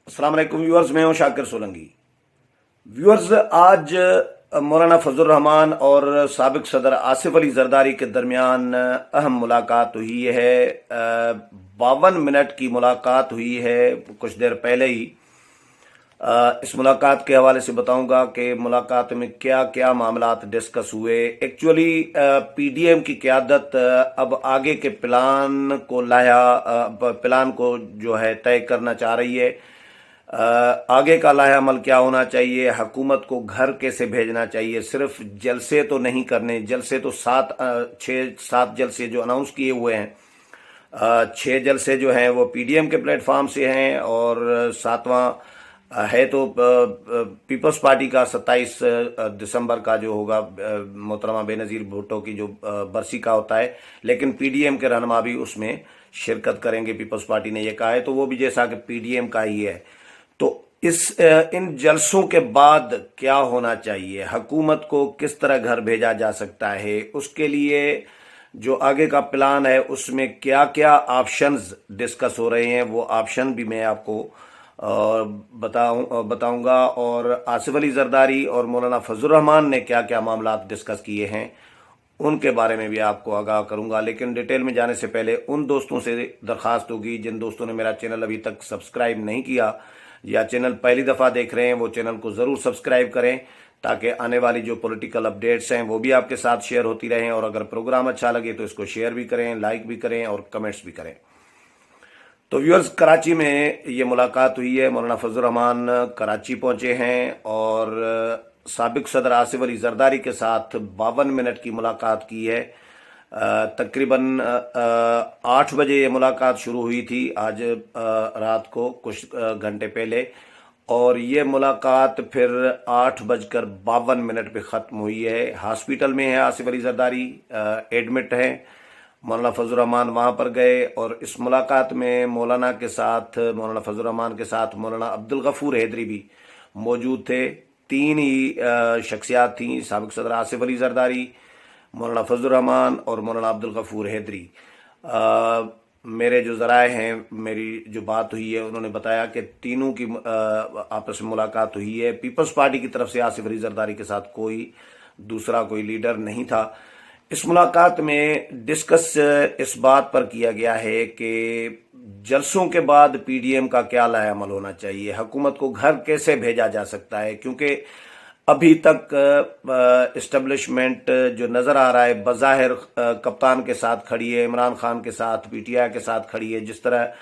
अस्सलाम वालेकुम व्यूअर्स, मैं हूं शाकिर सोलंकी। व्यूअर्स, आज मौलाना फजल रहमान और साबिक सदर आसिफ अली जरदारी के दरमियान अहम मुलाकात हुई है। 52 मिनट की मुलाकात हुई है कुछ देर पहले ही। इस मुलाकात के हवाले से बताऊंगा कि मुलाकात में क्या क्या मामलात डिस्कस हुए। एक्चुअली पीडीएम की क़यादत अब आगे के प्लान को जो है तय करना चाह रही है। आगे का लाहे अमल क्या होना चाहिए, हुकूमत को घर कैसे भेजना चाहिए। सिर्फ जलसे तो नहीं करने, जलसे तो 6-7 जलसे जो अनाउंस किए हुए हैं, 6 जलसे जो हैं वो पीडीएम के प्लेटफॉर्म से हैं और 7वां है तो पीपल्स पार्टी का 27 दिसंबर का जो होगा मोहतरमा बेनज़ीर भुट्टो की जो बरसी का होता है, लेकिन पीडीएम के रहनुमा भी उसमें शिरकत करेंगे, पीपल्स पार्टी ने ये कहा है, तो वो भी जैसा कि पीडीएम का ही है। तो इन जलसों के बाद क्या होना चाहिए, हुकूमत को किस तरह घर भेजा जा सकता है, उसके लिए जो आगे का प्लान है उसमें क्या क्या ऑप्शंस डिस्कस हो रहे हैं, वो ऑप्शन भी मैं आपको बताऊंगा। और आसिफ अली जरदारी और मौलाना फजल रहमान ने क्या क्या मामला डिस्कस किए हैं उनके बारे में भी आपको आगाह करूंगा। लेकिन डिटेल में जाने से पहले उन दोस्तों से दरख्वास्त होगी जिन दोस्तों ने मेरा चैनल अभी तक सब्सक्राइब नहीं किया या चैनल पहली दफ़ा देख रहे हैं, वो चैनल को ज़रूर सब्सक्राइब करें ताकि आने वाली जो पॉलिटिकल अपडेट्स हैं वो भी आपके साथ शेयर होती रहें। और अगर प्रोग्राम अच्छा लगे तो इसको शेयर भी करें, लाइक भी करें और कमेंट्स भी करें। तो व्यूअर्स, कराची में ये मुलाकात हुई है। मौलाना फजल रहमान कराची पहुंचे हैं और साबिक सदर आसिफ अली जरदारी के साथ 52 मिनट की मुलाकात की है। तकरीबन 8 बजे ये मुलाकात शुरू हुई थी आज रात को कुछ घंटे पहले, और ये मुलाकात फिर 8:52 पे ख़त्म हुई है। हॉस्पिटल में है आसिफ अली जरदारी, एडमिट है। मौलाना फजल रहमान वहाँ पर गए और इस मुलाकात में मौलाना फजल रहमान के साथ मौलाना अब्दुल गफूर हैदरी भी मौजूद थे। 3 ही शख्सियात थीं, साबिक सदर आसिफ अली जरदारी, मौलाना फजल रहमान और मौलाना अब्दुल गफूर हैदरी। मेरे जो ज़राए हैं, मेरी जो बात हुई है, उन्होंने बताया कि तीनों की आपस में मुलाकात हुई है। पीपल्स पार्टी की तरफ से आसिफ अली जरदारी के साथ कोई लीडर नहीं था। इस मुलाकात में डिस्कस इस बात पर किया गया है कि जलसों के बाद पीडीएम का क्या लाहे अमल होना चाहिए, हुकूमत को घर कैसे भेजा जा सकता है, क्योंकि अभी तक इस्टेब्लिशमेंट जो नज़र आ रहा है बज़ाहिर कप्तान के साथ खड़ी है, इमरान खान के साथ, पीटीआई के साथ खड़ी है। जिस तरह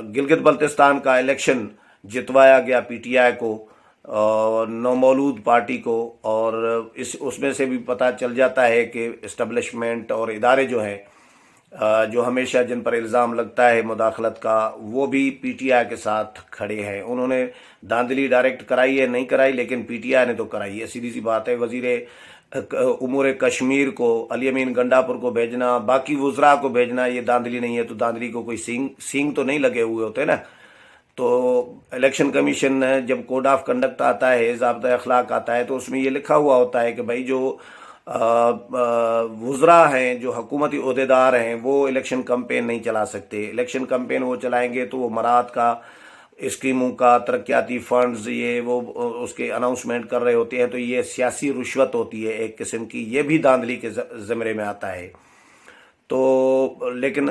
गिलगित बल्तिस्तान का इलेक्शन जितवाया गया पीटीआई को और नौमौलूद पार्टी को, और उसमें से भी पता चल जाता है कि इस्टेब्लिशमेंट और इदारे जो हैं जो हमेशा जिन पर इल्ज़ाम लगता है मुदाखलत का, वो भी पीटीआई के साथ खड़े हैं। उन्होंने धांधली डायरेक्ट कराई है, नहीं कराई, लेकिन पीटीआई ने तो कराई है। सीधी सी बात है। वज़ीर उमूर कश्मीर को, अली अमीन गंडापुर को भेजना, बाकी वज़रा को भेजना, ये धांधली नहीं है। तो धांधली को कोई सींग तो नहीं लगे हुए होते ना। तो इलेक्शन कमीशन जब कोड ऑफ कंडक्ट आता है, ज़ाब्ता अखलाक आता है, तो उसमें ये लिखा हुआ होता है कि भाई जो वज़रा हैं, जो हुकूमती ओहदेदार हैं, वो इलेक्शन कैंपेन नहीं चला सकते। इलेक्शन कैंपेन वो चलाएंगे तो वो मराद का, स्कीमों का, तरक्याती फंड्स ये वो उसके अनाउंसमेंट कर रहे होते हैं। तो ये सियासी रुश्वत होती है एक किस्म की, ये भी धांधली के ज़मरे में आता है। तो लेकिन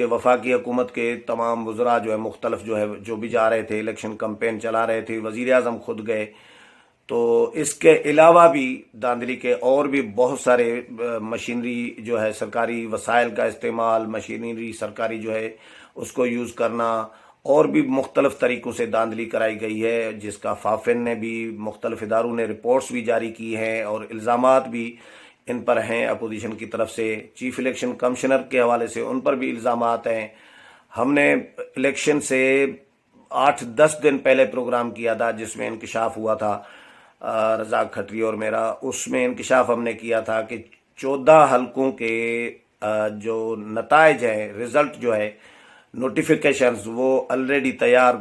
वफाकी हुकूमत के तमाम वज़रा जो है मुख्तलिफ जो भी जा रहे थे, इलेक्शन कैंपेन चला रहे थे, वज़ीर आज़म खुद गए। तो इसके अलावा भी धांधली के और भी बहुत सारे मशीनरी जो है, सरकारी वसाइल का इस्तेमाल, मशीनरी सरकारी जो है उसको यूज़ करना, और भी मुख्तलिफ तरीक़ों से धांधली कराई गई है, जिसका फाफिन ने भी, मुख्तलिफ इदारों ने रिपोर्ट्स भी जारी की हैं और इल्ज़ामात भी इन पर हैं अपोजिशन की तरफ से। चीफ इलेक्शन कमिश्नर के हवाले से उन पर भी इल्ज़ामात हैं। हमने इलेक्शन से 8-10 दिन पहले प्रोग्राम किया था जिसमें इंकिशाफ हुआ था, रज़ाक खत्री और मेरा। उसमें इंकिशाफ हमने किया था कि 14 हलकों के जो नताइज हैं, रिज़ल्ट जो है, नोटिफिकेशंस, वो ऑलरेडी तैयार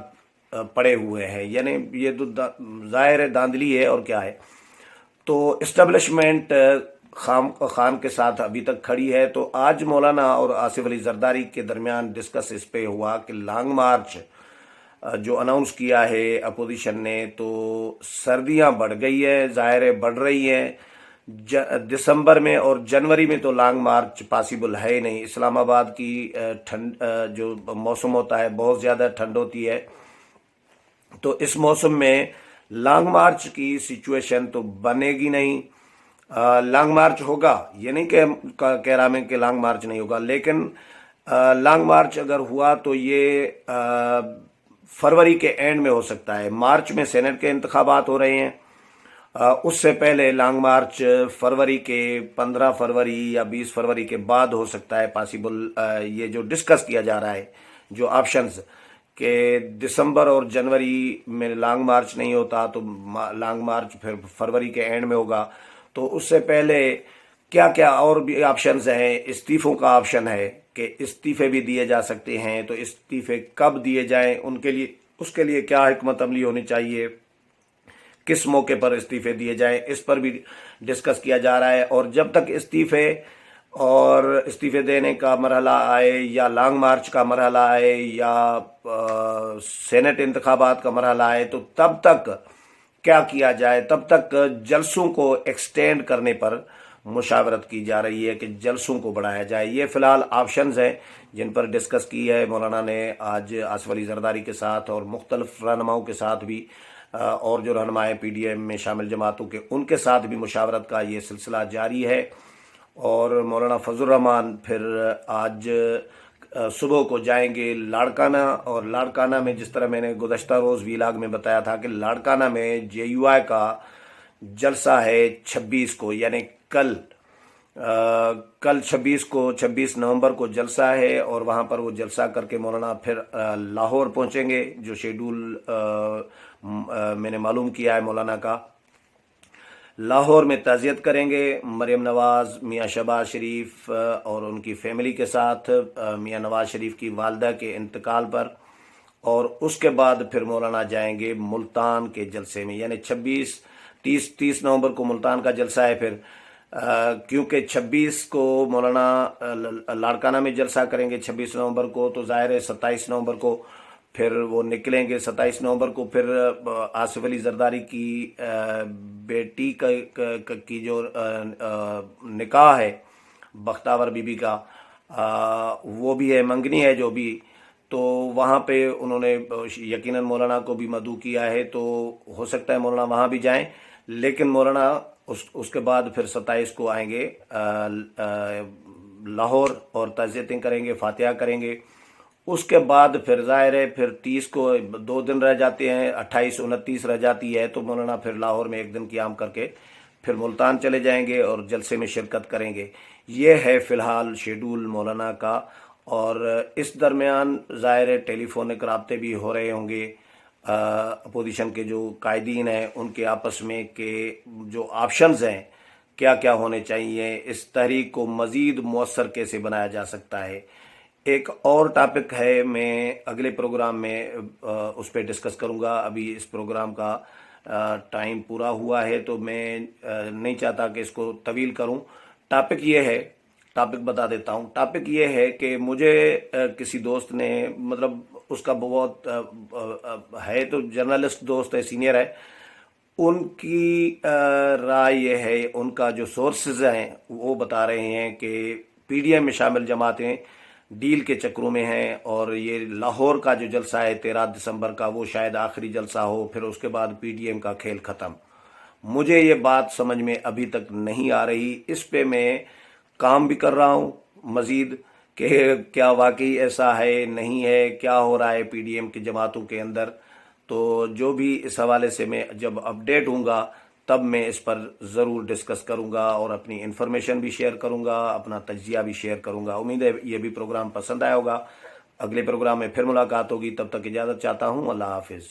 पड़े हुए हैं। यानी ये तो ज़ाहिर है धांधली है और क्या है। तो इस्टेब्लिशमेंट खान के साथ अभी तक खड़ी है। तो आज मौलाना और आसिफ अली जरदारी के दरमियान डिस्कस इस पे हुआ कि लॉन्ग मार्च جو اناؤنس کیا ہے اپوزیشن نے، تو سردیاں بڑھ گئی ہے، ظاہر ہے بڑھ رہی ہیں۔ دسمبر میں اور جنوری میں تو لانگ مارچ پاسبل ہے ہی نہیں۔ اسلام آباد کی ٹھنڈ جو موسم ہوتا ہے بہت زیادہ ٹھنڈ ہوتی ہے، تو اس موسم میں لانگ مارچ کی سچویشن تو بنے گی نہیں۔ لانگ مارچ ہوگا، یہ نہیں کہ کہہ رہا میں کہ لانگ مارچ نہیں ہوگا، لیکن لانگ مارچ اگر ہوا تو یہ فروری کے اینڈ میں ہو سکتا ہے۔ مارچ میں سینٹ کے انتخابات ہو رہے ہیں، اس سے پہلے لانگ مارچ فروری کے 15 فروری یا 20 فروری کے بعد ہو سکتا ہے پاسبل۔ یہ جو ڈسکس کیا جا رہا ہے، جو آپشنز کہ دسمبر اور جنوری میں لانگ مارچ نہیں ہوتا تو لانگ مارچ پھر فروری کے اینڈ میں ہوگا، تو اس سے پہلے کیا کیا اور بھی آپشنز ہیں۔ استعفوں کا آپشن ہے کہ استعفے بھی دیے جا سکتے ہیں، تو استعفے کب دیے جائیں، اس کے لیے کیا حکمت عملی ہونی چاہیے، کس موقع پر استعفے دیے جائیں، اس پر بھی ڈسکس کیا جا رہا ہے۔ اور جب تک استعفے دینے کا مرحلہ آئے، یا لانگ مارچ کا مرحلہ آئے، یا سینٹ انتخابات کا مرحلہ آئے، تو تب تک کیا کیا جائے، تب تک جلسوں کو ایکسٹینڈ کرنے پر مشاورت کی جا رہی ہے کہ جلسوں کو بڑھایا جائے۔ یہ فی الحال آپشنز ہیں جن پر ڈسکس کی ہے مولانا نے آج آصف علی زرداری کے ساتھ، اور مختلف رہنماؤں کے ساتھ بھی، اور جو رہنما پی ڈی ایم میں شامل جماعتوں کے ان کے ساتھ بھی مشاورت کا یہ سلسلہ جاری ہے۔ اور مولانا فضل الرحمان پھر آج صبح کو جائیں گے لاڑکانہ، اور لاڑکانہ میں جس طرح میں نے گزشتہ روز ویلاگ میں بتایا تھا کہ لاڑکانہ میں جے یو آئی کا جلسہ ہے 26 کو، یعنی کل 26 نومبر کو جلسہ ہے، اور وہاں پر وہ جلسہ کر کے مولانا پھر لاہور پہنچیں گے۔ جو شیڈول میں نے معلوم کیا ہے مولانا کا، لاہور میں تعزیت کریں گے مریم نواز، میاں شہباز شریف اور ان کی فیملی کے ساتھ، میاں نواز شریف کی والدہ کے انتقال پر، اور اس کے بعد پھر مولانا جائیں گے ملتان کے جلسے میں، یعنی 30 نومبر کو ملتان کا جلسہ ہے پھر، کیونکہ 26 کو مولانا لاڑکانہ میں جلسہ کریں گے 26 نومبر کو، تو ظاہر ہے 27 نومبر کو پھر وہ نکلیں گے۔ 27 نومبر کو پھر آصف علی زرداری کی بیٹی کی جو نکاح ہے بختاور بی بی کا، وہ بھی ہے، منگنی ہے جو بھی، تو وہاں پہ انہوں نے یقیناً مولانا کو بھی مدعو کیا ہے، تو ہو سکتا ہے مولانا وہاں بھی جائیں، لیکن مولانا اس کے بعد پھر 27 کو آئیں گے لاہور، اور تعزیتیں کریں گے، فاتحہ کریں گے۔ اس کے بعد پھر ظاہر ہے پھر 30 کو 2 دن رہ جاتے ہیں، 28 29 رہ جاتی ہے، تو مولانا پھر لاہور میں 1 دن قیام کر کے پھر ملتان چلے جائیں گے اور جلسے میں شرکت کریں گے۔ یہ ہے فی الحال شیڈول مولانا کا، اور اس درمیان ظاہر ہے ٹیلی فونک رابطے بھی ہو رہے ہوں گے اپوزیشن کے جو قائدین ہیں ان کے آپس میں، کہ جو آپشنز ہیں کیا کیا ہونے چاہیے، اس تحریک کو مزید مؤثر کیسے بنایا جا سکتا ہے۔ ایک اور ٹاپک ہے، میں اگلے پروگرام میں اس پہ ڈسکس کروں گا۔ ابھی اس پروگرام کا ٹائم پورا ہوا ہے، تو میں نہیں چاہتا کہ اس کو طویل کروں۔ ٹاپک بتا دیتا ہوں۔ ٹاپک یہ ہے کہ مجھے کسی دوست نے، مطلب اس کا بہت ہے تو جرنلسٹ دوست ہے، سینئر ہے، ان کی رائے یہ ہے، ان کا جو سورسز ہیں وہ بتا رہے ہیں کہ پی ڈی ایم میں شامل جماعتیں ڈیل کے چکروں میں ہیں، اور یہ لاہور کا جو جلسہ ہے 13 دسمبر کا، وہ شاید آخری جلسہ ہو، پھر اس کے بعد پی ڈی ایم کا کھیل ختم۔ مجھے یہ بات سمجھ میں ابھی تک نہیں آ رہی، اس پہ میں کام بھی کر رہا ہوں مزید، کہ کیا واقعی ایسا ہے نہیں ہے، کیا ہو رہا ہے پی ڈی ایم کی جماعتوں کے اندر۔ تو جو بھی اس حوالے سے میں جب اپڈیٹ ہوں گا تب میں اس پر ضرور ڈسکس کروں گا، اور اپنی انفارمیشن بھی شیئر کروں گا، اپنا تجزیہ بھی شیئر کروں گا۔ امید ہے یہ بھی پروگرام پسند آیا ہوگا۔ اگلے پروگرام میں پھر ملاقات ہوگی، تب تک اجازت چاہتا ہوں۔ اللہ حافظ۔